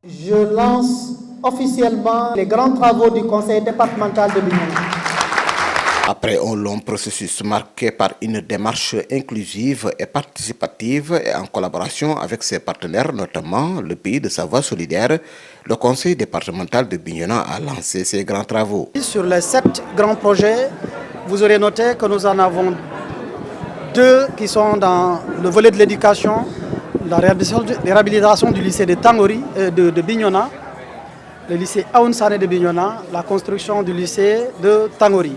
Je lance officiellement les grands travaux du conseil départemental de Bignona. Après un long processus marqué par une démarche inclusive et participative et en collaboration avec ses partenaires, notamment le Pays de Savoie solidaire, le conseil départemental de Bignona a lancé ses grands travaux. Sur les 7 grands projets, vous aurez noté que nous en avons 2 qui sont dans le volet de l'éducation, la réhabilitation du lycée de Tangori, de Bignona, le lycée Aoun Sané de Bignona, la construction du lycée de Tangori.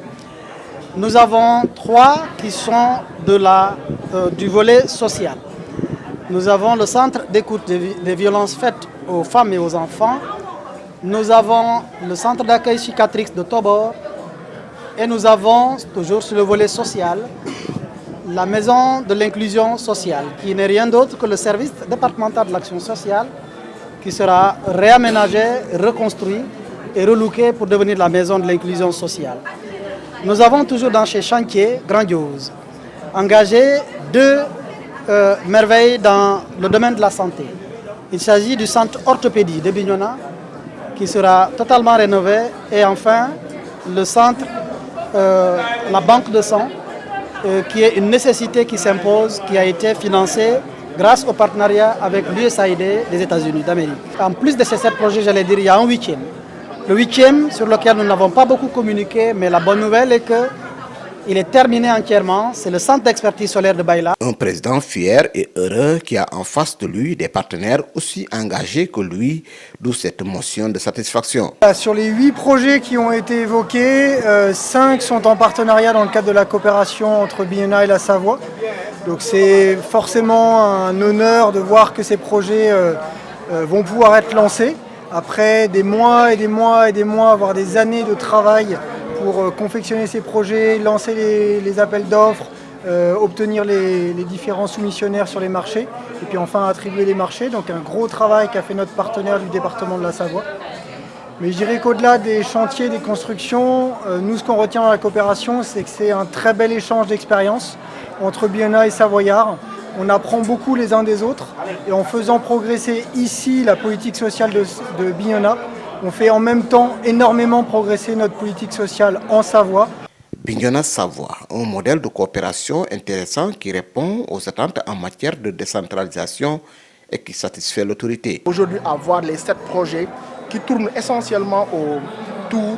Nous avons 3 qui sont du volet social. Nous avons le centre d'écoute des violences faites aux femmes et aux enfants. Nous avons le centre d'accueil psychiatrique de Tobor. Et nous avons, toujours sur le volet social, la maison de l'inclusion sociale, qui n'est rien d'autre que le service départemental de l'action sociale, qui sera réaménagé, reconstruit et relooké pour devenir la maison de l'inclusion sociale. Nous avons toujours dans ces chantiers grandioses engagé 2 merveilles dans le domaine de la santé. Il s'agit du centre orthopédie de Bignona qui sera totalement rénové et enfin le centre, la banque de sang qui est une nécessité qui s'impose, qui a été financée grâce au partenariat avec l'USAID des États-Unis d'Amérique. En plus de ces 7 projets, j'allais dire, il y a un 8e. Le 8e sur lequel nous n'avons pas beaucoup communiqué, mais la bonne nouvelle est qu'il est terminé entièrement, c'est le centre d'expertise solaire de Baïla. Un président fier et heureux qui a en face de lui des partenaires aussi engagés que lui, d'où cette motion de satisfaction. Sur les 8 projets qui ont été évoqués, 5 sont en partenariat dans le cadre de la coopération entre Bignona et la Savoie. Donc c'est forcément un honneur de voir que ces projets vont pouvoir être lancés. Après des mois et des mois et des mois, voire des années de travail pour confectionner ces projets, lancer les appels d'offres, obtenir les différents soumissionnaires sur les marchés et puis enfin attribuer les marchés. Donc un gros travail qu'a fait notre partenaire du département de la Savoie. Mais je dirais qu'au-delà des chantiers, des constructions, nous ce qu'on retient dans la coopération, c'est que c'est un très bel échange d'expériences entre Bignona et Savoyards. On apprend beaucoup les uns des autres et en faisant progresser ici la politique sociale de Bignona, on fait en même temps énormément progresser notre politique sociale en Savoie. Bignona-Savoie, un modèle de coopération intéressant qui répond aux attentes en matière de décentralisation et qui satisfait l'autorité. Aujourd'hui, avoir les 7 projets qui tournent essentiellement autour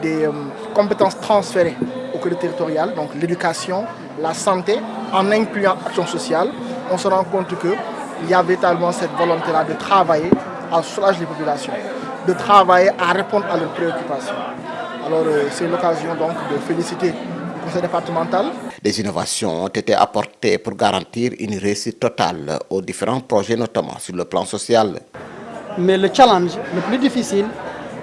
des compétences transférées au côté territorial, donc l'éducation, la santé, en incluant l'action sociale, on se rend compte qu'il y a véritablement cette volonté-là de travailler à soulager les populations, de travailler à répondre à leurs préoccupations. Alors c'est l'occasion donc de féliciter le conseil départemental. Des innovations ont été apportées pour garantir une réussite totale aux différents projets, notamment sur le plan social. Mais le challenge le plus difficile,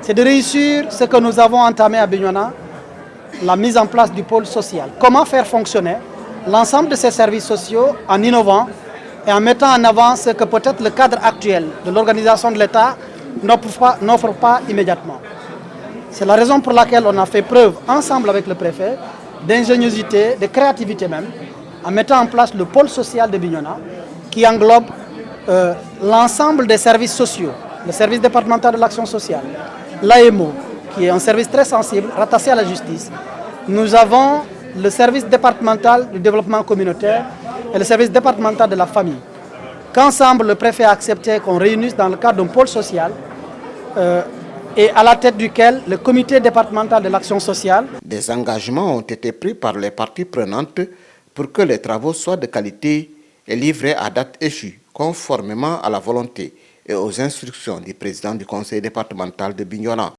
c'est de réussir ce que nous avons entamé à Bignona, la mise en place du pôle social. Comment faire fonctionner l'ensemble de ces services sociaux en innovant et en mettant en avant ce que peut-être le cadre actuel de l'organisation de l'État n'offre pas immédiatement. C'est la raison pour laquelle on a fait preuve ensemble avec le préfet d'ingéniosité, de créativité même, en mettant en place le pôle social de Bignona qui englobe l'ensemble des services sociaux, le service départemental de l'action sociale, l'AMO, qui est un service très sensible, rattaché à la justice. Nous avons le service départemental du développement communautaire et le service départemental de la famille. Qu'ensemble, le préfet a accepté qu'on réunisse dans le cadre d'un pôle social et à la tête duquel le comité départemental de l'action sociale. Des engagements ont été pris par les parties prenantes pour que les travaux soient de qualité et livrés à date échue, conformément à la volonté et aux instructions du président du conseil départemental de Bignona.